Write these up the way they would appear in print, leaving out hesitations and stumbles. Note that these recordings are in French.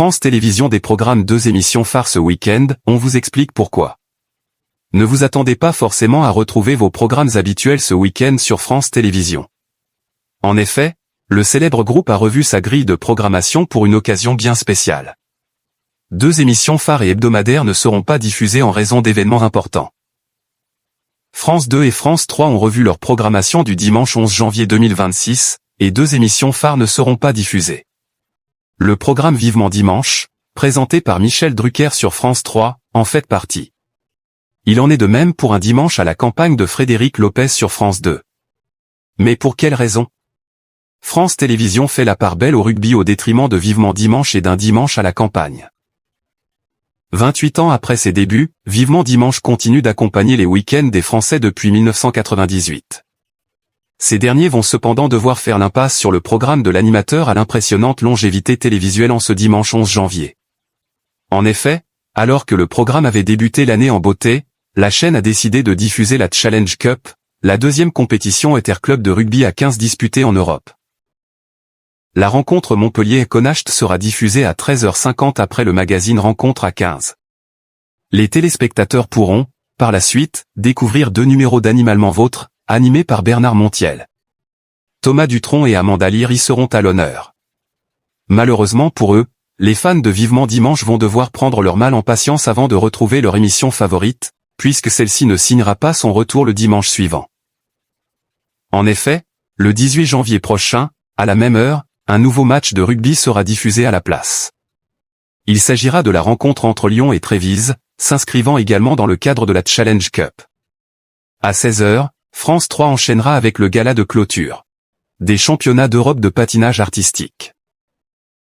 France Télévisions des programmes 2 émissions phares ce week-end, on vous explique pourquoi. Ne vous attendez pas forcément à retrouver vos programmes habituels ce week-end sur France Télévisions. En effet, le célèbre groupe a revu sa grille de programmation pour une occasion bien spéciale. 2 émissions phares et hebdomadaires ne seront pas diffusées en raison d'événements importants. France 2 et France 3 ont revu leur programmation du dimanche 11 janvier 2026, et 2 émissions phares ne seront pas diffusées. Le programme Vivement Dimanche, présenté par Michel Drucker sur France 3, en fait partie. Il en est de même pour un dimanche à la campagne de Frédéric Lopez sur France 2. Mais pour quelle raison ? France Télévisions fait la part belle au rugby au détriment de Vivement Dimanche et d'un dimanche à la campagne. 28 ans après ses débuts, Vivement Dimanche continue d'accompagner les week-ends des Français depuis 1998. Ces derniers vont cependant devoir faire l'impasse sur le programme de l'animateur à l'impressionnante longévité télévisuelle en ce dimanche 11 janvier. En effet, alors que le programme avait débuté l'année en beauté, la chaîne a décidé de diffuser la Challenge Cup, la deuxième compétition interclub de rugby à 15 disputée en Europe. La rencontre Montpellier-Connacht sera diffusée à 13h50 après le magazine Rencontre à 15. Les téléspectateurs pourront, par la suite, découvrir 2 numéros d'Animalement Vôtre, animés par Bernard Montiel. Thomas Dutronc et Amanda Lear y seront à l'honneur. Malheureusement pour eux, les fans de Vivement Dimanche vont devoir prendre leur mal en patience avant de retrouver leur émission favorite, puisque celle-ci ne signera pas son retour le dimanche suivant. En effet, le 18 janvier prochain, à la même heure, un nouveau match de rugby sera diffusé à la place. Il s'agira de la rencontre entre Lyon et Trévise, s'inscrivant également dans le cadre de la Challenge Cup. À 16h, France 3 enchaînera avec le gala de clôture des championnats d'Europe de patinage artistique.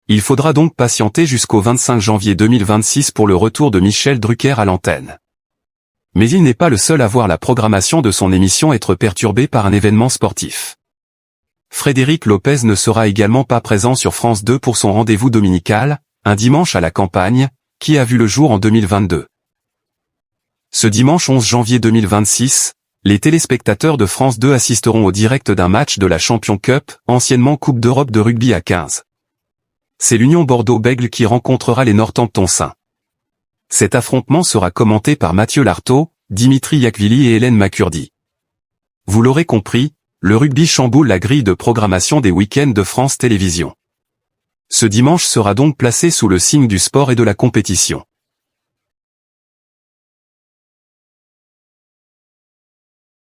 Il faudra donc patienter jusqu'au 25 janvier 2026 pour le retour de Michel Drucker à l'antenne. Mais il n'est pas le seul à voir la programmation de son émission être perturbée par un événement sportif. Frédéric Lopez ne sera également pas présent sur France 2 pour son rendez-vous dominical, un dimanche à la campagne, qui a vu le jour en 2022. Ce dimanche 11 janvier 2026, les téléspectateurs de France 2 assisteront au direct d'un match de la Champions Cup, anciennement Coupe d'Europe de rugby à 15. C'est l'Union Bordeaux-Bègles qui rencontrera les Northamptoniens. Cet affrontement sera commenté par Mathieu Lartaud, Dimitri Yakvili et Hélène Macurdi. Vous l'aurez compris, le rugby chamboule la grille de programmation des week-ends de France Télévisions. Ce dimanche sera donc placé sous le signe du sport et de la compétition.